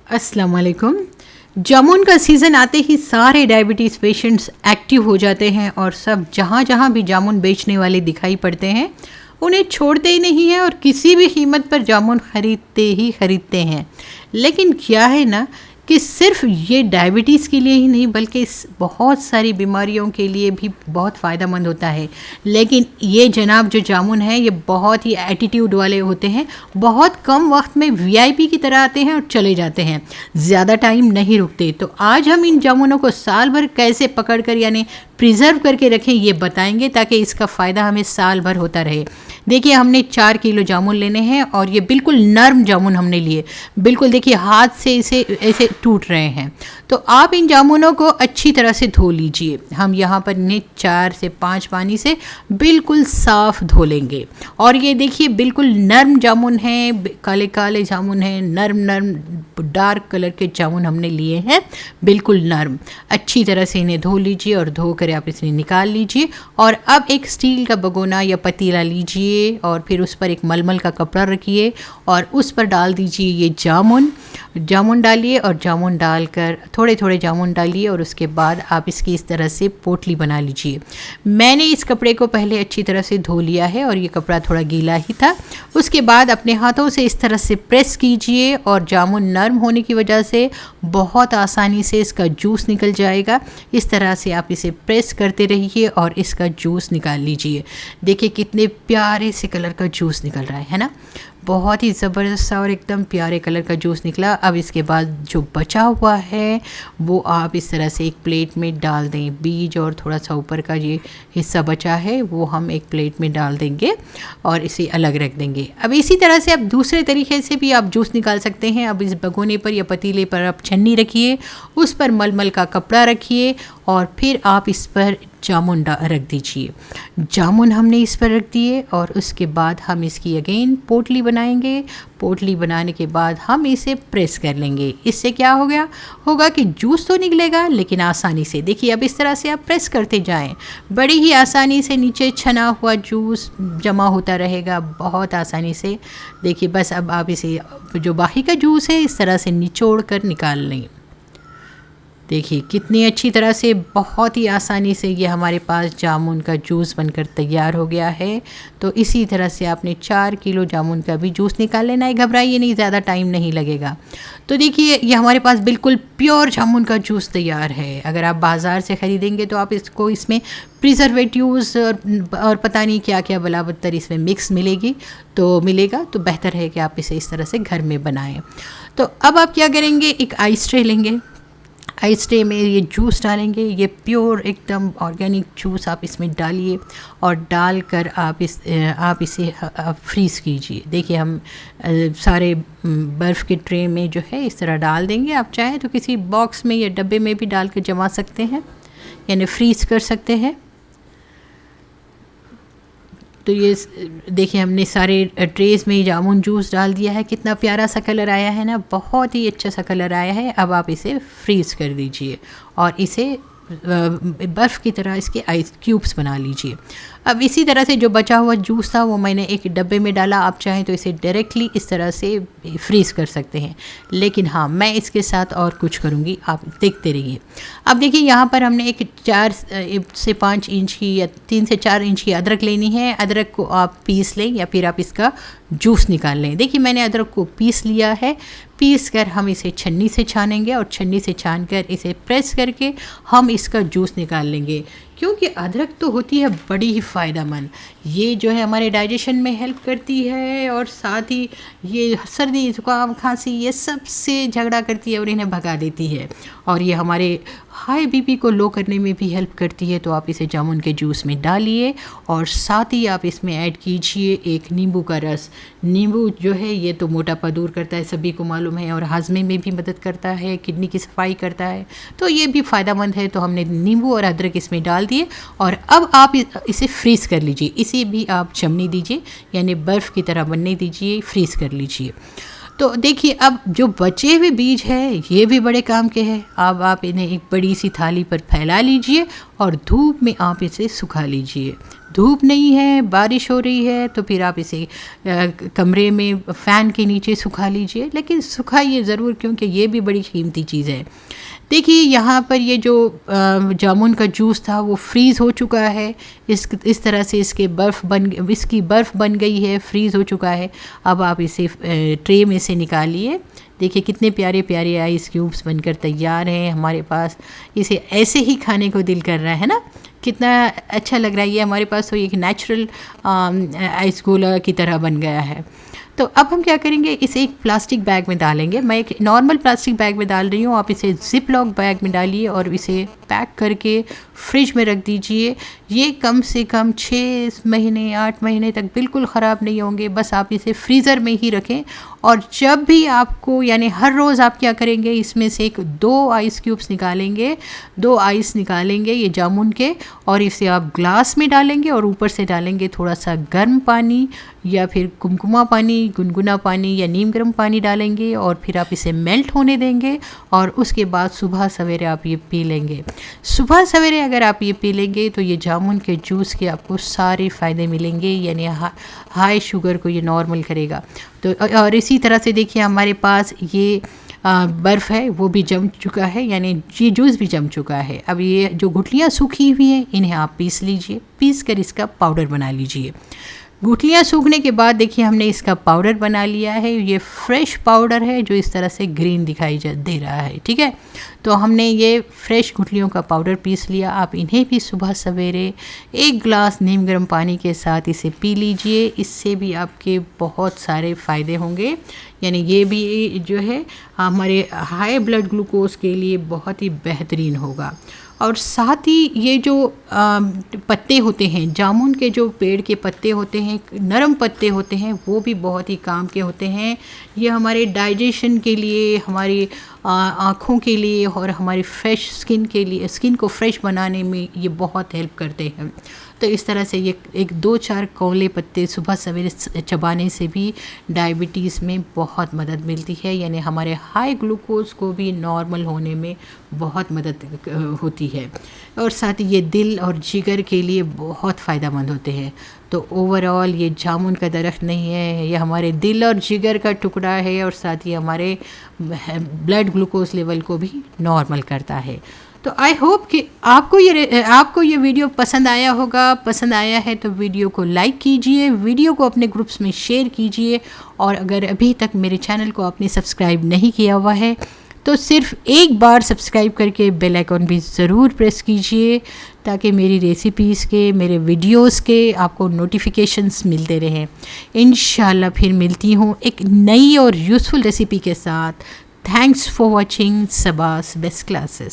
अस्सलाम वालेकुम। जामुन का सीज़न आते ही सारे डायबिटीज़ पेशेंट्स एक्टिव हो जाते हैं और सब जहाँ जहाँ भी जामुन बेचने वाले दिखाई पड़ते हैं उन्हें छोड़ते ही नहीं हैं और किसी भी कीमत पर जामुन खरीदते हैं। लेकिन क्या है ना कि सिर्फ ये डायबिटीज़ के लिए ही नहीं बल्कि इस बहुत सारी बीमारियों के लिए भी बहुत फ़ायदेमंद होता है। लेकिन ये जनाब जो जामुन है ये बहुत ही एटीट्यूड वाले होते हैं, बहुत कम वक्त में वीआईपी की तरह आते हैं और चले जाते हैं, ज़्यादा टाइम नहीं रुकते। तो आज हम इन जामुनों को साल भर कैसे पकड़ कर यानी प्रिजर्व करके रखें ये बताएंगे ताकि इसका फ़ायदा हमें साल भर होता रहे। देखिए हमने 4 किलो जामुन लेने हैं और ये बिल्कुल नर्म जामुन हमने लिए, बिल्कुल देखिए हाथ से इसे ऐसे टूट रहे हैं। तो आप इन जामुनों को अच्छी तरह से धो लीजिए। हम यहाँ पर इन्हें 4 से 5 पानी से बिल्कुल साफ़ धो लेंगे। और ये देखिए बिल्कुल नर्म जामुन हैं, काले काले जामुन हैं, नर्म नर्म डार्क कलर के जामुन हमने लिए हैं, बिल्कुल नर्म। अच्छी तरह से इन्हें धो लीजिए और धो कर आप इसे निकाल लीजिए। और अब एक स्टील का भगोना या पतीला लीजिए और फिर उस पर एक मलमल का कपड़ा रखिए और उस पर डाल दीजिए ये जामुन डालिए और जामुन डालकर थोड़े थोड़े जामुन डालिए और उसके बाद आप इसकी इस तरह से पोटली बना लीजिए। मैंने इस कपड़े को पहले अच्छी तरह से धो लिया है और ये कपड़ा थोड़ा गीला ही था। उसके बाद अपने हाथों से इस तरह से प्रेस कीजिए और जामुन नरम होने की वजह से बहुत आसानी से इसका जूस निकल जाएगा। इस तरह से आप इसे प्रेस करते रहिए और इसका जूस निकाल लीजिए। देखिए कितने प्यारे से कलर का जूस निकल रहा है ना, बहुत ही ज़बरदस्त सा और एकदम प्यारे कलर का जूस निकला। अब इसके बाद जो बचा हुआ है वो आप इस तरह से एक प्लेट में डाल दें। बीज और थोड़ा सा ऊपर का ये हिस्सा बचा है वो हम एक प्लेट में डाल देंगे और इसे अलग रख देंगे। अब इसी तरह से आप दूसरे तरीके से भी आप जूस निकाल सकते हैं। अब इस भगोने पर या पतीले पर आप छन्नी रखिए, उस पर मलमल का कपड़ा रखिए और फिर आप इस पर जामुन रख दीजिए। जामुन हमने इस पर रख दिए और उसके बाद हम इसकी अगेन पोटली बनाएंगे। पोटली बनाने के बाद हम इसे प्रेस कर लेंगे। इससे क्या होगा कि जूस तो निकलेगा लेकिन आसानी से। देखिए अब इस तरह से आप प्रेस करते जाएं, बड़ी ही आसानी से नीचे छना हुआ जूस जमा होता रहेगा बहुत आसानी से। देखिए बस अब आप इसे जो बाकी का जूस है इस तरह से निचोड़ कर निकाल लें। देखिए कितनी अच्छी तरह से बहुत ही आसानी से ये हमारे पास जामुन का जूस बनकर तैयार हो गया है। तो इसी तरह से आपने 4 किलो जामुन का भी जूस निकाल लेना है। घबराइए नहीं, ज़्यादा टाइम नहीं लगेगा। तो देखिए ये हमारे पास बिल्कुल प्योर जामुन का जूस तैयार है। अगर आप बाज़ार से ख़रीदेंगे तो आप इसमें प्रिजर्वेटिव्स और पता नहीं क्या क्या बलाबत्तर इसमें मिक्स मिलेगा तो बेहतर है कि आप इसे इस तरह से घर में बनाएं। तो अब आप क्या करेंगे, एक आइस ट्रे लेंगे। आइस ट्रे में ये जूस डालेंगे, ये प्योर एकदम ऑर्गेनिक जूस आप इसमें डालिए और डालकर आप इसे फ्रीज़ कीजिए। देखिए हम सारे बर्फ़ के ट्रे में जो है इस तरह डाल देंगे। आप चाहें तो किसी बॉक्स में या डब्बे में भी डाल के जमा सकते हैं यानी फ्रीज़ कर सकते हैं। तो ये देखिए हमने सारे ट्रेस में जामुन जूस डाल दिया है। कितना प्यारा सा कलर आया है ना, बहुत ही अच्छा सा कलर आया है। अब आप इसे फ्रीज़ कर दीजिए और इसे बर्फ़ की तरह इसके आइस क्यूब्स बना लीजिए। अब इसी तरह से जो बचा हुआ जूस था वो मैंने एक डब्बे में डाला। आप चाहें तो इसे डायरेक्टली इस तरह से फ्रीज़ कर सकते हैं, लेकिन हाँ मैं इसके साथ और कुछ करूँगी, आप देखते रहिए। अब देखिए यहाँ पर हमने एक 4 से 5 इंच की या 3 से 4 इंच की अदरक लेनी है। अदरक को आप पीस लें या फिर आप इसका जूस निकाल लें। देखिए मैंने अदरक को पीस लिया है। पीस कर हम इसे छन्नी से छानेंगे और छन्नी से छान कर इसे प्रेस करके हम इसका जूस निकाल लेंगे। क्योंकि अदरक तो होती है बड़ी ही फ़ायदेमंद, ये जो है हमारे डाइजेशन में हेल्प करती है और साथ ही ये सर्दी जुकाम खांसी ये सब से झगड़ा करती है और इन्हें भगा देती है। और ये हमारे हाई बीपी को लो करने में भी हेल्प करती है। तो आप इसे जामुन के जूस में डालिए और साथ ही आप इसमें ऐड कीजिए एक नींबू का रस। नींबू जो है ये तो मोटापा दूर करता है, सभी को मालूम है, और हाजमे में भी मदद करता है, किडनी की सफाई करता है, तो ये भी फ़ायदेमंद है। तो हमने नींबू और अदरक इसमें डाल दिए और अब आप इसे फ्रीज़ कर लीजिए। इसे भी आप जमने दीजिए यानी बर्फ़ की तरह बनने दीजिए, फ्रीज़ कर लीजिए। तो देखिए, अब जो बचे हुए बीज हैं ये भी बड़े काम के हैं। अब आप इन्हें एक बड़ी सी थाली पर फैला लीजिए और धूप में आप इसे सुखा लीजिए। धूप नहीं है, बारिश हो रही है, तो फिर आप इसे कमरे में फ़ैन के नीचे सुखा लीजिए, लेकिन सुखाइए ज़रूर, क्योंकि ये भी बड़ी कीमती चीज़ है। देखिए, यहाँ पर ये जो जामुन का जूस था वो फ्रीज़ हो चुका है। इस तरह से इसकी बर्फ़ बन गई है, फ्रीज़ हो चुका है। अब आप इसे ट्रे में से निकालिए। देखिए कितने प्यारे प्यारे आइस क्यूब्स बनकर तैयार हैं हमारे पास। इसे ऐसे ही खाने को दिल कर रहा है ना, कितना अच्छा लग रहा है। ये हमारे पास तो एक नेचुरल आइस गोला की तरह बन गया है। तो अब हम क्या करेंगे, इसे एक प्लास्टिक बैग में डालेंगे। मैं एक नॉर्मल प्लास्टिक बैग में डाल रही हूँ, आप इसे ज़िप लॉक बैग में डालिए और इसे पैक करके फ्रिज में रख दीजिए। ये कम से कम 6 महीने 8 महीने तक बिल्कुल ख़राब नहीं होंगे। बस आप इसे फ्रीज़र में ही रखें, और जब भी आपको, यानी हर रोज़ आप क्या करेंगे, इसमें से 2 आइस क्यूब्स निकालेंगे, 2 आइस निकालेंगे ये जामुन के, और इसे आप ग्लास में डालेंगे और ऊपर से डालेंगे थोड़ा सा गर्म पानी या फिर कुमकुमा पानी, गुनगुना पानी या नीम गर्म पानी डालेंगे, और फिर आप इसे मेल्ट होने देंगे। और उसके बाद सुबह सवेरे आप ये पी लेंगे। सुबह सवेरे अगर आप ये पी लेंगे तो ये जामुन के जूस के आपको सारे फ़ायदे मिलेंगे, यानी हाई शुगर को ये नॉर्मल करेगा। तो और इसी तरह से देखिए, हमारे पास ये बर्फ़ है वो भी जम चुका है, यानी ये जूस भी जम चुका है। अब ये जो गुठलियाँ सूखी हुई हैं इन्हें आप पीस लीजिए, पीस कर इसका पाउडर बना लीजिए। गुठलियाँ सूखने के बाद देखिए हमने इसका पाउडर बना लिया है। ये फ्रेश पाउडर है जो इस तरह से ग्रीन दिखाई दे रहा है, ठीक है। तो हमने ये फ्रेश गुठलियों का पाउडर पीस लिया। आप इन्हें भी सुबह सवेरे 1 गिलास नीम गर्म पानी के साथ इसे पी लीजिए। इससे भी आपके बहुत सारे फ़ायदे होंगे, यानी ये भी जो है हमारे हाई ब्लड ग्लूकोज के लिए बहुत ही बेहतरीन होगा। और साथ ही ये जो पत्ते होते हैं, जामुन के जो पेड़ के पत्ते होते हैं, नरम पत्ते होते हैं, वो भी बहुत ही काम के होते हैं। ये हमारे डाइजेशन के लिए, हमारी आँखों के लिए और हमारी फ्रेश स्किन के लिए, स्किन को फ्रेश बनाने में ये बहुत हेल्प करते हैं। तो इस तरह से ये 2-4 कौले पत्ते सुबह सवेरे चबाने से भी डायबिटीज़ में बहुत मदद मिलती है, यानी हमारे हाई ग्लूकोज को भी नॉर्मल होने में बहुत मदद होती है। और साथ ही ये दिल और जिगर के लिए बहुत फ़ायदेमंद होते हैं। तो ओवरऑल ये जामुन का दरख्त नहीं है, ये हमारे दिल और जिगर का टुकड़ा है, और साथ ही हमारे ब्लड ग्लूकोज लेवल को भी नॉर्मल करता है। तो आई होप कि आपको ये वीडियो पसंद आया होगा। पसंद आया है तो वीडियो को लाइक कीजिए, वीडियो को अपने ग्रुप्स में शेयर कीजिए, और अगर अभी तक मेरे चैनल को आपने सब्सक्राइब नहीं किया हुआ है तो सिर्फ एक बार सब्सक्राइब करके बेल आइकॉन भी ज़रूर प्रेस कीजिए, ताकि मेरी रेसिपीज़ के, मेरे वीडियोस के आपको नोटिफिकेशंस मिलते रहें। इंशाल्लाह फिर मिलती हूँ एक नई और यूज़फुल रेसिपी के साथ। Thanks for watching सबास best classes.